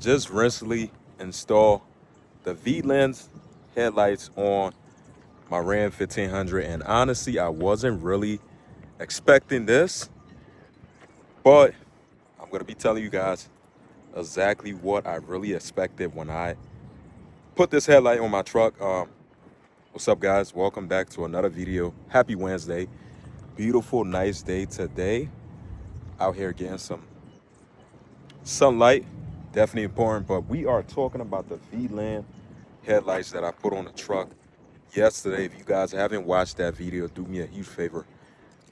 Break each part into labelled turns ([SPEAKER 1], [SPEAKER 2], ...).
[SPEAKER 1] just recently installed the Vland headlights on my Ram 1500, and honestly, I wasn't really expecting this, but I'm gonna be telling you guys exactly what I really expected when I put this headlight on my truck. What's up, guys? Welcome back to another video. Happy Wednesday. Beautiful, nice day today. Out here getting some sunlight, definitely important, but we are talking about the Vland headlights that I put on the truck yesterday. If you guys haven't watched that video, do me a huge favor,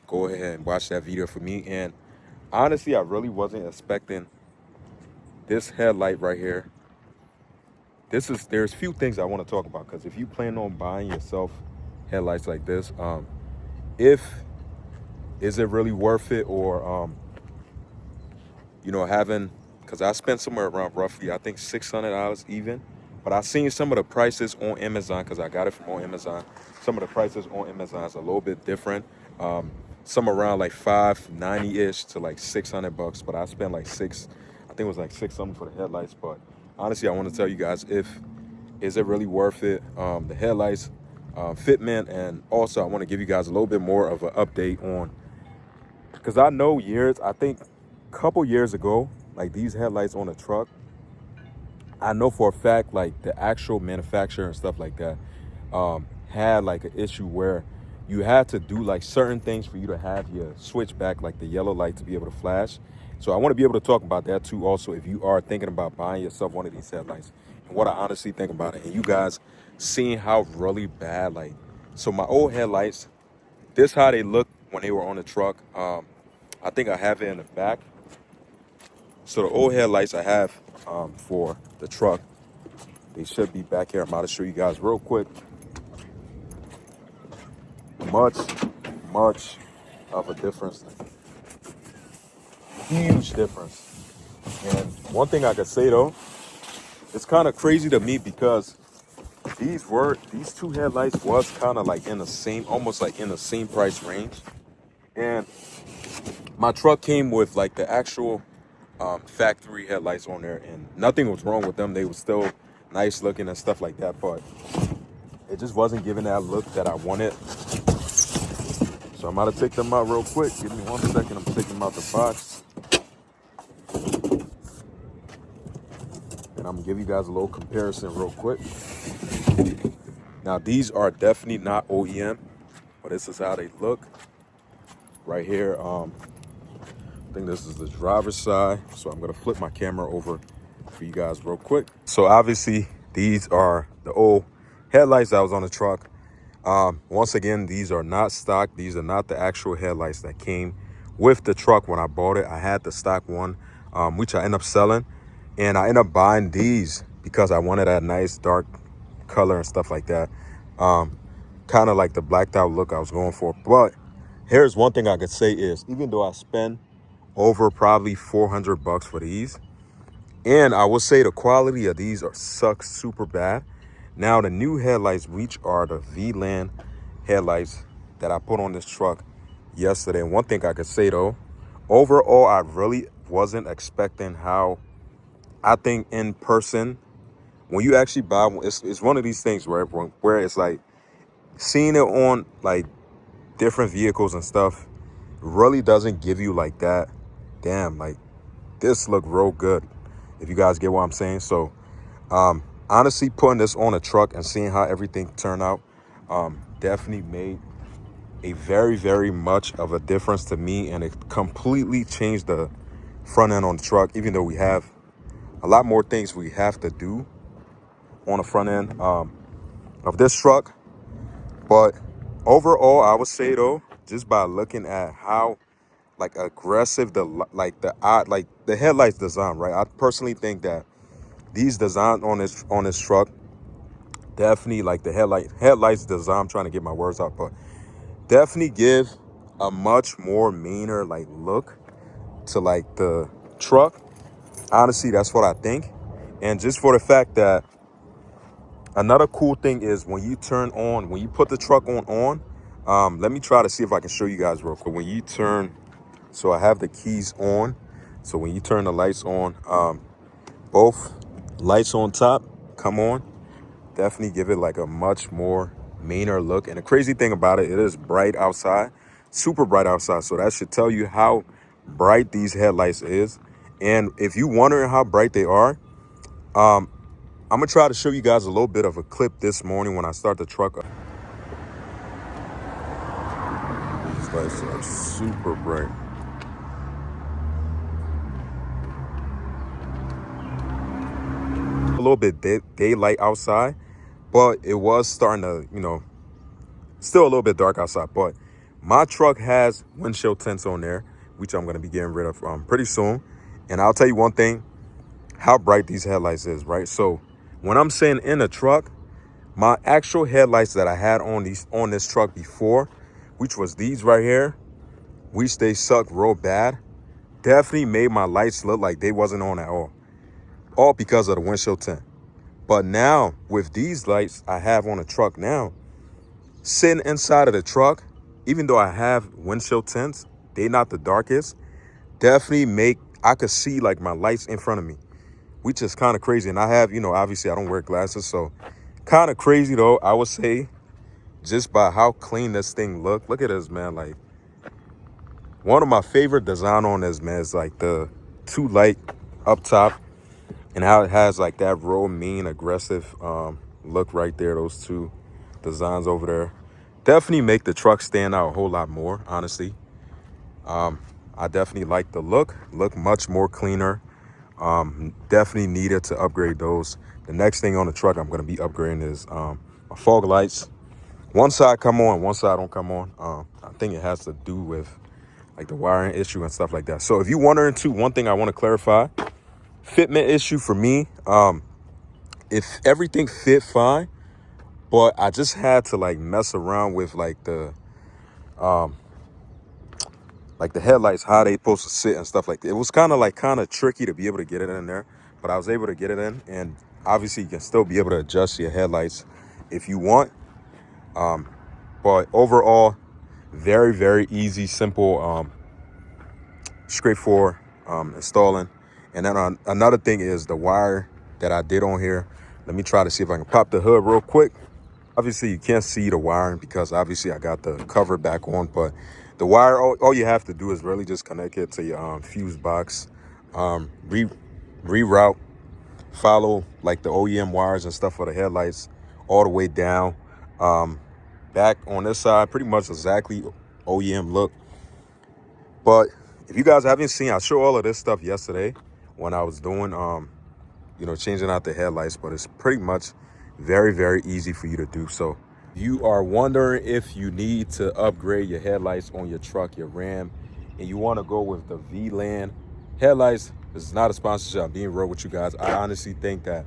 [SPEAKER 1] go ahead and watch that video for me. And honestly, I really wasn't expecting this headlight right here. There's few things I want to talk about, because if you plan on buying yourself headlights like this, is it really worth it, or having, because I spent somewhere around roughly, I think $600 even, but I seen some of the prices on Amazon, because I got it from on Amazon. Some of the prices on Amazon is a little bit different. Some around like $590-ish to like $600, but I spent like I think it was like $6 something for the headlights. But honestly, I want to tell you guys, is it really worth it? The headlights, fitment, and also I want to give you guys a little bit more of an update on, because I know I think a couple years ago, like these headlights on the truck, I know for a fact, like the actual manufacturer and stuff like that had like an issue where you had to do like certain things for you to have your switch back, like the yellow light, to be able to flash. So I want to be able to talk about that too also, if you are thinking about buying yourself one of these headlights, and what I honestly think about it. And you guys seeing how really bad, like, so my old headlights, this how they look when they were on the truck. I think I have it in the back. So the old headlights I have for the truck, they should be back here. I'm about to show you guys real quick. Much of a difference. Huge difference. And one thing I could say though, it's kind of crazy to me, because these two headlights was kind of like in the same, almost like in the same price range. And my truck came with like the actual factory headlights on there, and nothing was wrong with them. They were still nice looking and stuff like that, but it just wasn't giving that look that I wanted. So I'm about to take them out real quick. Give me 1 second. I'm taking them out the box, and I'm gonna give you guys a little comparison real quick. Now these are definitely not OEM, but this is how they look right here. I think this is the driver's side, so I'm gonna flip my camera over for you guys real quick. So obviously these are the old headlights that was on the truck. Once again, these are not stock. These are not the actual headlights that came with the truck when I bought it. I had the stock one, which I ended up selling, and I ended up buying these because I wanted that nice dark color and stuff like that, kind of like the blacked out look I was going for. But here's one thing I could say is, even though I spend over probably $400 for these, and I will say the quality of these sucks super bad. Now the new headlights, which are the Vland headlights that I put on this truck yesterday, and one thing I could say though, overall I really wasn't expecting how, I think in person, when you actually buy one, it's one of these things where it's like seeing it on like different vehicles and stuff really doesn't give you like that, damn, like this look real good, if you guys get what I'm saying. So honestly, putting this on a truck and seeing how everything turned out definitely made a very, very much of a difference to me, and it completely changed the front end on the truck, even though we have a lot more things we have to do on the front end of this truck. But overall, I would say though, just by looking at how like aggressive the headlights design, right? I personally think that these designs on this truck, definitely like the headlights design, I'm trying to get my words out, but definitely give a much more meaner like look to like the truck. Honestly, that's what I think. And just for the fact that another cool thing is when you put the truck on, let me try to see if I can show you guys real quick. When you turn, so I have the keys on, so when you turn the lights on, both Lights on top, come on. Definitely give it like a much more meaner look. And the crazy thing about it, it is bright outside, super bright outside. So that should tell you how bright these headlights is. And if you wondering how bright they are, I'm gonna try to show you guys a little bit of a clip this morning when I start the truck up. These lights are super bright. A little bit daylight outside, but it was starting to, still a little bit dark outside. But my truck has windshield tints on there, which I'm gonna be getting rid of pretty soon. And I'll tell you one thing, how bright these headlights is, right? So when I'm saying in a truck, my actual headlights that I had on this truck before, which was these right here, which they suck real bad, definitely made my lights look like they wasn't on at all because of the windshield tint. But now with these lights I have on the truck now, sitting inside of the truck, even though I have windshield tints, they not the darkest, definitely I could see like my lights in front of me, which is kind of crazy. And I have, obviously I don't wear glasses, so kind of crazy though, I would say, just by how clean this thing look at this, man. Like, one of my favorite design on this, man, is like the two light up top and how it has like that real mean aggressive look right there. Those two designs over there definitely make the truck stand out a whole lot more, honestly. I definitely like the look much more cleaner. Definitely needed to upgrade those. The next thing on the truck I'm going to be upgrading is my fog lights. One side come on, one side don't come on. I think it has to do with like the wiring issue and stuff like that. So if you wondering too, one thing I want to clarify, fitment issue for me, if everything fit fine, but I just had to like mess around with like the headlights, how they supposed to sit and stuff like that. It was kind of tricky to be able to get it in there, but I was able to get it in. And obviously you can still be able to adjust your headlights if you want. But overall, very, very easy, simple, straightforward installing. And then another thing is the wire that I did on here. Let me try to see if I can pop the hood real quick. Obviously, you can't see the wiring because obviously I got the cover back on. But the wire, all you have to do is really just connect it to your fuse box, reroute, follow like the OEM wires and stuff for the headlights all the way down. Back on this side, pretty much exactly OEM look. But if you guys haven't seen, I showed all of this stuff yesterday when I was doing, changing out the headlights. But it's pretty much very, very easy for you to do. So you are wondering if you need to upgrade your headlights on your truck, your Ram, and you want to go with the Vland headlights. This is not a sponsorship. I'm being real with you guys. I honestly think that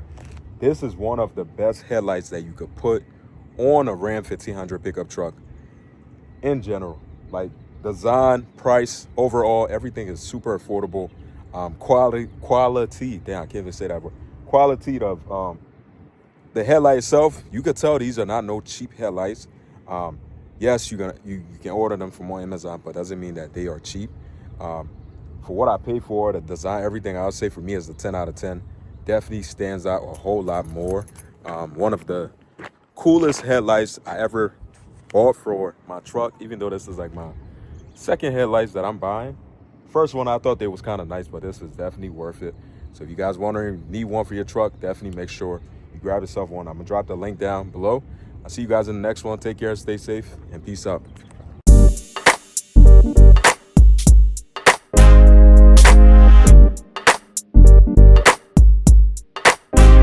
[SPEAKER 1] this is one of the best headlights that you could put on a Ram 1500 pickup truck in general. Like, design, price, overall, everything is super affordable. Quality, damn, I can't even say that word. Quality of the headlight itself, you could tell these are not no cheap headlights. Yes, you can order them from on Amazon, but doesn't mean that they are cheap. For what I pay for, the design, everything, I would say for me is a 10 out of 10. Definitely stands out a whole lot more. One of the coolest headlights I ever bought for my truck, even though this is like my second headlights that I'm buying. First one, I thought they was kind of nice, but this is definitely worth it. So if you guys need one for your truck, definitely make sure you grab yourself one. I'm gonna drop the link down below. I'll see you guys in the next one. Take care, stay safe, and peace out.